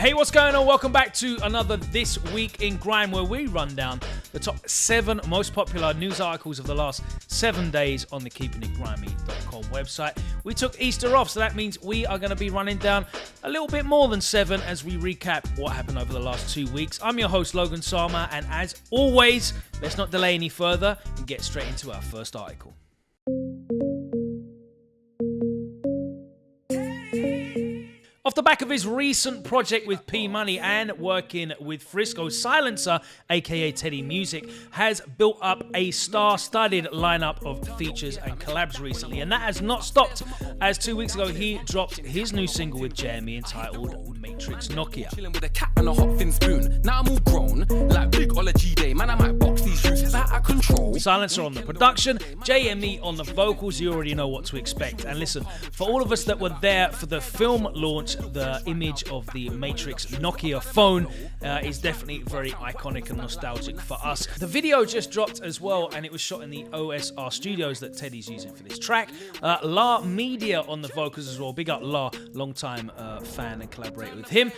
Hey, what's going on? Welcome back to another This Week in Grime, where we run down the top 7 most popular news articles of the last 7 days on the keepingitgrimy.com website. We took Easter off, so that means we are going to be running down a little bit more than 7 as we recap what happened over the last 2 weeks. I'm your host, Logan Sama, and as always, let's not delay any further and get straight into our first article. Off the back of his recent project with P Money and working with Frisco, Silencer, aka Teddy Music, has built up a star-studded lineup of features and collabs recently, and that has not stopped, as 2 weeks ago he dropped his new single with Jeremy entitled Matrix Nokia. Chilling with a cat and a hot thin spoon. Now I'm all grown, like big ology day. Man, I might box these juices is out of control. Silencer on the production, JME on the vocals. You already know what to expect. And listen, for all of us that were there for the film launch, the image of the Matrix Nokia phone is definitely very iconic and nostalgic for us. The video just dropped as well, and it was shot in the OSR studios that Teddy's using for this track. La Media on the vocals as well. Big up La, long time fan and collaborator with him.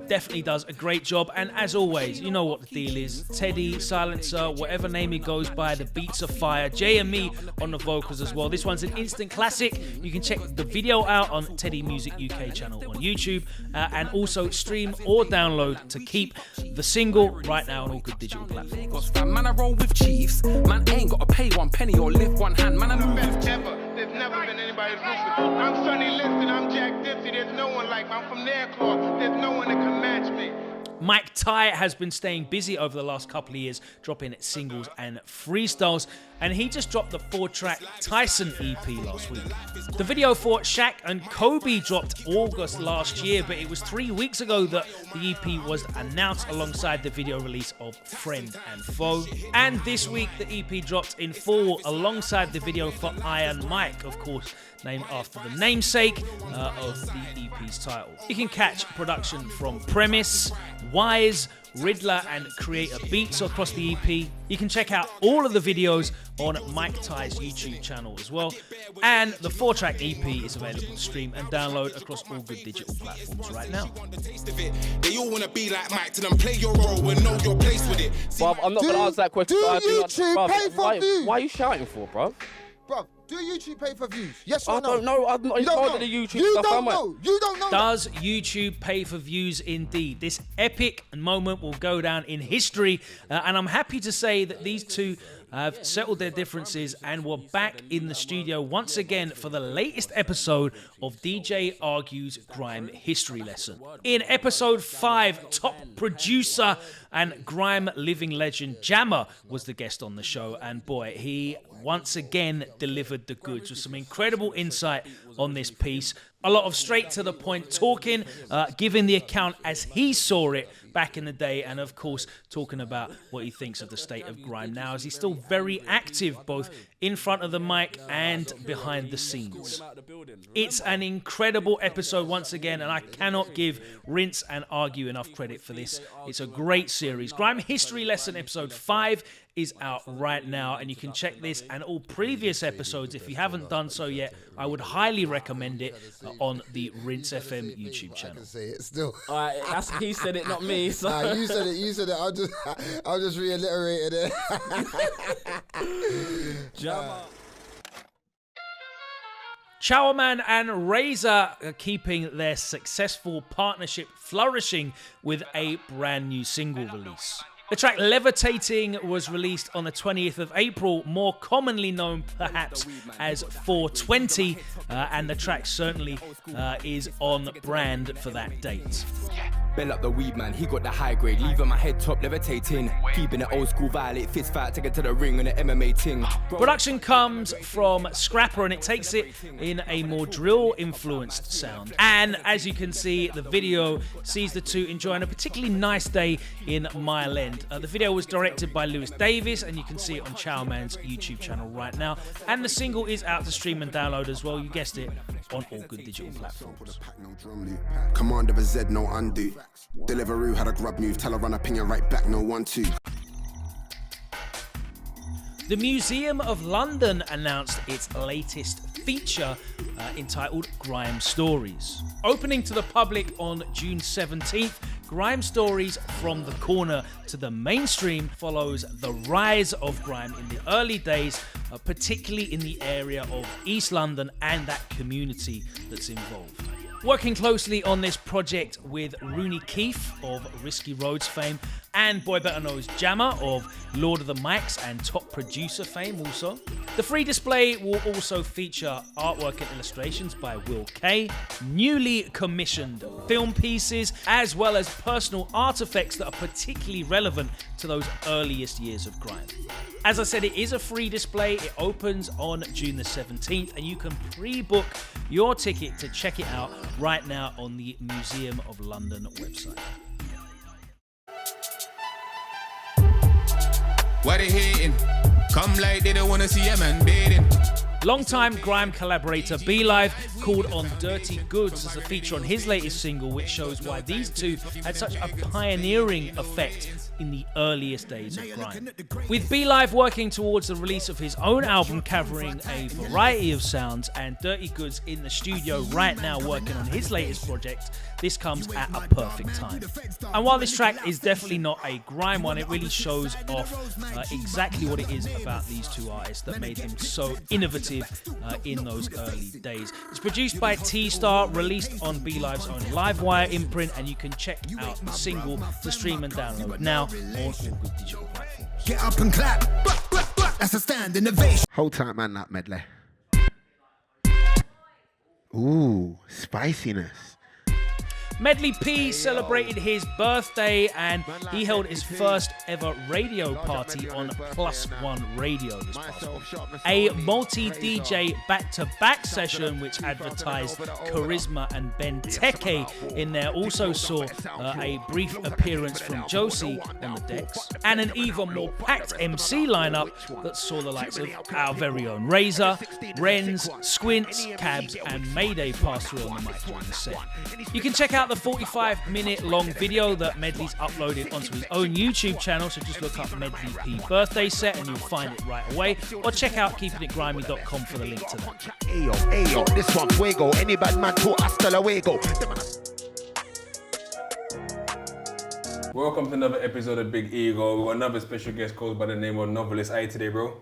Definitely does a great job, and as always, you know what the deal is. Teddy, Silencer, whatever name he goes by, the beats are fire. JME on the vocals as well. This one's an instant classic. You can check the video out on Teddy Music UK channel on YouTube, and also stream or download to keep the single right now on all good digital platforms. Man, I roll with chiefs. Man, ain't gotta pay one penny or lift one hand. Man, I'm the best ever. There's never been anybody's roof. I'm Sonny Liston, I'm Jack Dipsy. There's no one like me. I'm from their claw. There's no one that can match me. Mike Ty has been staying busy over the last couple of years, dropping singles and freestyles, and he just dropped the 4-track Tyson EP last week. The video for Shaq and Kobe dropped August last year, but it was 3 weeks ago that the EP was announced alongside the video release of Friend and Foe. And this week, the EP dropped in full alongside the video for Iron Mike, of course, named after the namesake of the EP's title. You can catch production from Premise, Wise, Riddler and Creator Beats across the EP. You can check out all of the videos on Mike Ty's YouTube channel as well. And the 4-track EP is available to stream and download across all good digital platforms right now. They all want to be like Mike to them, play your role and know your place with it. Bruv, I'm not going to answer that question. Do YouTube pay for views? Why are you shouting for, bruv? Bruv, do YouTube pay for views? Yes or I no? don't know. I'm not in charge of the YouTube you stuff. Don't know. You don't know. Does YouTube pay for views indeed? This epic moment will go down in history, and I'm happy to say that these two have settled their differences and were back in the studio once again for the latest episode of DJ Argue's Grime History Lesson. In episode 5, top producer and Grime living legend Jammer was the guest on the show, and boy, he once again delivered the goods with some incredible insight on this piece. A lot of straight to the point talking, giving the account as he saw it back in the day, and of course talking about what he thinks of the state of grime now, as he's still very active both in front of the mic and behind the scenes. It's an incredible episode once again, and I cannot give Rinse and Argue enough credit for this. It's a great series. Grime History Lesson episode 5 is out right now, and you can check this and all previous episodes. If you haven't done so yet, I would highly recommend it on the Rinse FM YouTube channel. I can say it still. He said it, not me. So. You said it. I'll just reiterate it. Chowerman and Razor are keeping their successful partnership flourishing with a brand new single release. The track Levitating was released on the 20th of April, more commonly known perhaps as 420, and the track certainly is on brand for that date. Bell up the weed man, he got the high grade, leaving my head top levitating. Keeping it old school violate, fist fight, take it to the ring and the MMA ting. Production comes from Scrapper, and it takes it in a more drill influenced sound. And as you can see, the video sees the two enjoying a particularly nice day in Mile End. The video was directed by Lewis Davis, and you can see it on Chowerman's YouTube channel right now. And the single is out to stream and download as well, you guessed it, on all good digital platforms. Command of a Z, no undo. Deliveroo had a grub move, tell her run a ping and right back, no 1-2. The Museum of London announced its latest feature entitled Grime Stories. Opening to the public on June 17th, Grime Stories From the Corner to the Mainstream follows the rise of grime in the early days, particularly in the area of East London and that community that's involved. Working closely on this project with Rooney Keefe of Risky Roads fame and Boy Better Know's Jammer of Lord of the Mics and Top Producer fame also. The free display will also feature artwork and illustrations by Will Kay, newly commissioned film pieces, as well as personal artifacts that are particularly relevant to those earliest years of grime. As I said, it is a free display. It opens on June the 17th, and you can pre-book your ticket to check it out right now on the Museum of London website. Why they hating? Come like they don't wanna see a man bathing. Longtime grime collaborator Beelive called on Durrty Goodz as a feature on his latest single, which shows why these two had such a pioneering effect in the earliest days of grime. With Beelive working towards the release of his own album covering a variety of sounds, and Durrty Goodz in the studio right now working on his latest project, this comes at a perfect time. And while this track is definitely not a grime one, it really shows off exactly what it is about these two artists that made them so innovative in those early days. It's produced by T-Star, released on Beelive's own Livewire imprint, and you can check out the single to stream and download now on all good digital platforms. Get up and clap. That's a stand innovation. Hold tight, man, that medley. Ooh, spiciness. Medley P celebrated his birthday and he held his first ever radio party on +1 Radio this past week. A multi-DJ back-to-back session which advertised Charisma and Ben Teke in there also saw a brief appearance from Josie on the decks, and an even more packed MC lineup that saw the likes of our very own Razor, Renz, Squints, Cabs and Mayday pass through on the mic during the set. You can check out the 45-minute long video that Medley's uploaded onto his own YouTube channel, so just look up Medley P birthday set and you'll find it right away, or check out keepingitgrimy.com for the link to that. Ayo, ayo, this one's fuego. Any bad man to hasta luego. Welcome to another episode of Big Ego. We've got another special guest called by the name of Novelist. How are you today, bro?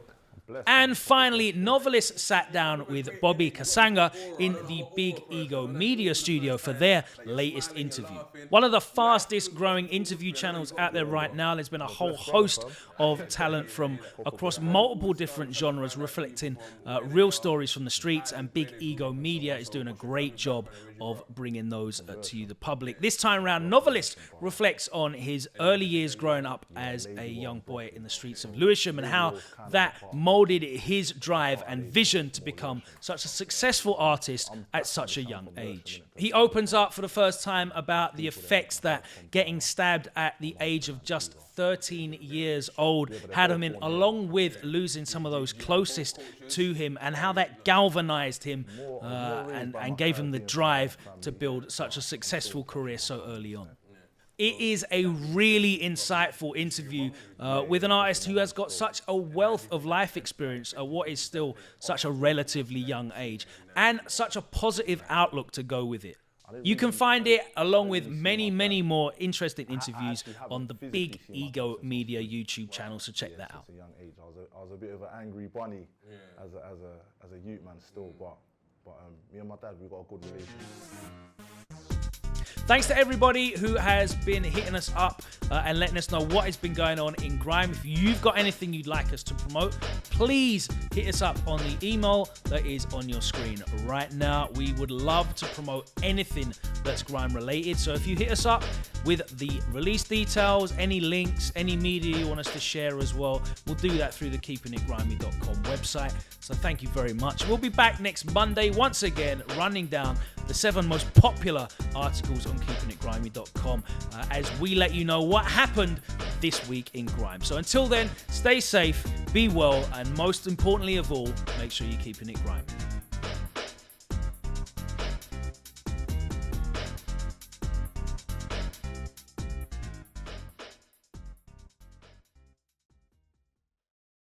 And finally, Novelist sat down with Bobby Kasanga in the Big Ego Media Studio for their latest interview. One of the fastest growing interview channels out there right now. There's been a whole host of talent from across multiple different genres reflecting real stories from the streets, and Big Ego Media is doing a great job of bringing those to you, the public. This time around, Novelist reflects on his early years growing up as a young boy in the streets of Lewisham and how that molded his drive and vision to become such a successful artist at such a young age. He opens up for the first time about the effects that getting stabbed at the age of just 13 years old had him in, along with losing some of those closest to him, and how that galvanized him and gave him the drive to build such a successful career so early on. It is a really insightful interview with an artist who has got such a wealth of life experience at what is still such a relatively young age, and such a positive outlook to go with it. You can find it along with many, many more interesting interviews on the Big Ego Media YouTube channel, so check that out. At a young age, I was a bit of an angry bunny as a youth man still, but me and my dad, we got a good relationship. Thanks to everybody who has been hitting us up and letting us know what has been going on in grime. If you've got anything you'd like us to promote, please hit us up on the email that is on your screen right now. We would love to promote anything that's grime related. So if you hit us up with the release details, any links, any media you want us to share as well, we'll do that through the keepingitgrimy.com website. So thank you very much. We'll be back next Monday once again, running down the 7 most popular articles on keepingitgrimy.com as we let you know what happened this week in grime. So until then, stay safe, be well, and most importantly of all, make sure you're keeping it grimy.